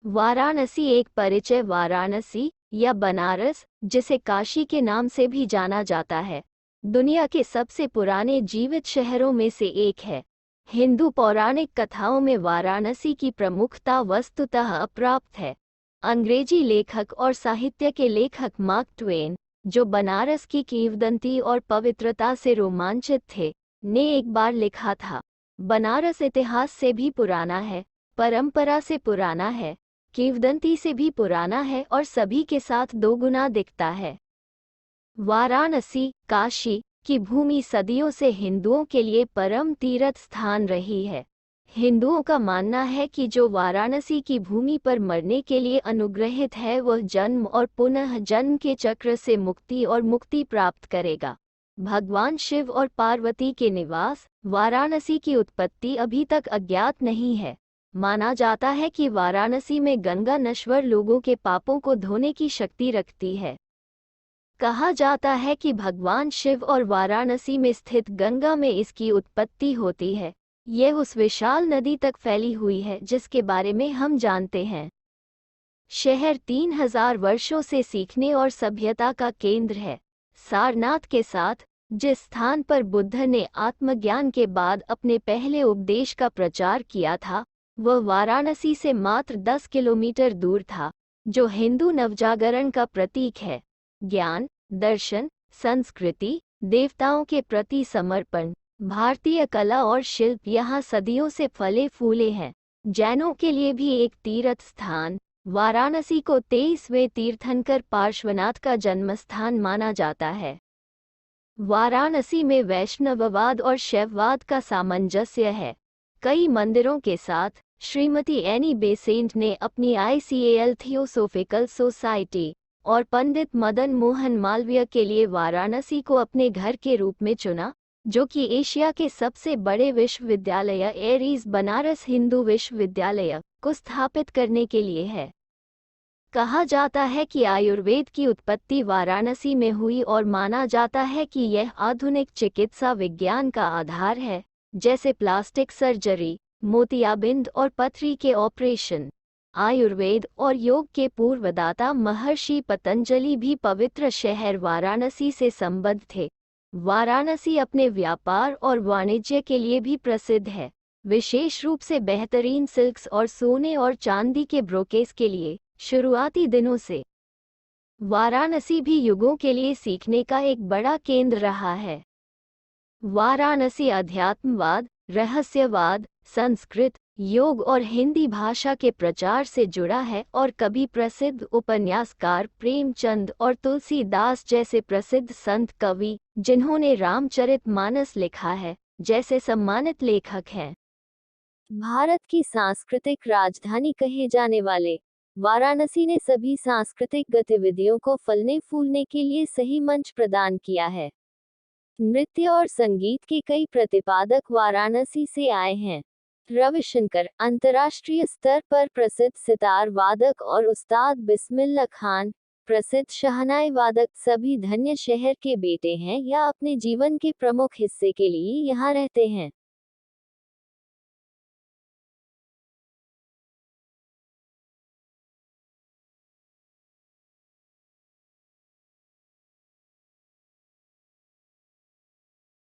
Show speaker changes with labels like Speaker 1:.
Speaker 1: वाराणसी एक परिचय। वाराणसी या बनारस, जिसे काशी के नाम से भी जाना जाता है, दुनिया के सबसे पुराने जीवित शहरों में से एक है। हिंदू पौराणिक कथाओं में वाराणसी की प्रमुखता वस्तुतः अप्राप्त है। अंग्रेजी लेखक और साहित्य के लेखक मार्क ट्वेन, जो बनारस की किंवदंती और पवित्रता से रोमांचित थे, ने एक बार लिखा था, बनारस इतिहास से भी पुराना है, परंपरा से पुराना है, किंवदंती से भी पुराना है और सभी के साथ दोगुना दिखता है। वाराणसी, काशी की भूमि सदियों से हिंदुओं के लिए परम तीर्थ स्थान रही है। हिंदुओं का मानना है कि जो वाराणसी की भूमि पर मरने के लिए अनुग्रहित है, वह जन्म और पुनः जन्म के चक्र से मुक्ति और मुक्ति प्राप्त करेगा। भगवान शिव और पार्वती के निवास वाराणसी की उत्पत्ति अभी तक अज्ञात नहीं है। माना जाता है कि वाराणसी में गंगा नश्वर लोगों के पापों को धोने की शक्ति रखती है। कहा जाता है कि भगवान शिव और वाराणसी में स्थित गंगा में इसकी उत्पत्ति होती है। यह उस विशाल नदी तक फैली हुई है जिसके बारे में हम जानते हैं। शहर 3000 वर्षों से सीखने और सभ्यता का केंद्र है। सारनाथ के साथ जिस स्थान पर बुद्ध ने आत्मज्ञान के बाद अपने पहले उपदेश का प्रचार किया था, वह वाराणसी से मात्र 10 किलोमीटर दूर था, जो हिंदू नवजागरण का प्रतीक है। ज्ञान, दर्शन, संस्कृति, देवताओं के प्रति समर्पण, भारतीय कला और शिल्प यहाँ सदियों से फले फूले हैं। जैनों के लिए भी एक तीर्थ स्थान, वाराणसी को 23वें तीर्थंकर पार्श्वनाथ का जन्मस्थान माना जाता है। वाराणसी में वैष्णववाद और शैववाद का सामंजस्य है। कई मंदिरों के साथ श्रीमती एनी बेसेंट ने अपनी ICAL थियोसोफिकल सोसाइटी और पंडित मदन मोहन मालवीय के लिए वाराणसी को अपने घर के रूप में चुना, जो कि एशिया के सबसे बड़े विश्वविद्यालय एरीज बनारस हिंदू विश्वविद्यालय को स्थापित करने के लिए है। कहा जाता है कि आयुर्वेद की उत्पत्ति वाराणसी में हुई और माना जाता है कि यह आधुनिक चिकित्सा विज्ञान का आधार है, जैसे प्लास्टिक सर्जरी, मोतियाबिंद और पथरी के ऑपरेशन। आयुर्वेद और योग के पूर्वदाता महर्षि पतंजलि भी पवित्र शहर वाराणसी से संबद्ध थे। वाराणसी अपने व्यापार और वाणिज्य के लिए भी प्रसिद्ध है, विशेष रूप से बेहतरीन सिल्क्स और सोने और चांदी के ब्रोकेस के लिए। शुरुआती दिनों से वाराणसी भी युगों के लिए सीखने का एक बड़ा केंद्र रहा है। वाराणसी अध्यात्मवाद, रहस्यवाद, संस्कृत, योग और हिंदी भाषा के प्रचार से जुड़ा है और कभी प्रसिद्ध उपन्यासकार प्रेमचंद और तुलसीदास जैसे प्रसिद्ध संत कवि, जिन्होंने रामचरितमानस लिखा है, जैसे सम्मानित लेखक हैं। भारत की सांस्कृतिक राजधानी कहे जाने वाले वाराणसी ने सभी सांस्कृतिक गतिविधियों को फलने फूलने के लिए सही मंच प्रदान किया है। नृत्य और संगीत के कई प्रतिपादक वाराणसी से आए हैं। रविशंकर, अंतर्राष्ट्रीय स्तर पर प्रसिद्ध सितार वादक, और उस्ताद बिस्मिल्ला खान, प्रसिद्ध शहनाई वादक, सभी धन्य शहर के बेटे हैं या अपने जीवन के प्रमुख हिस्से के लिए यहाँ रहते हैं।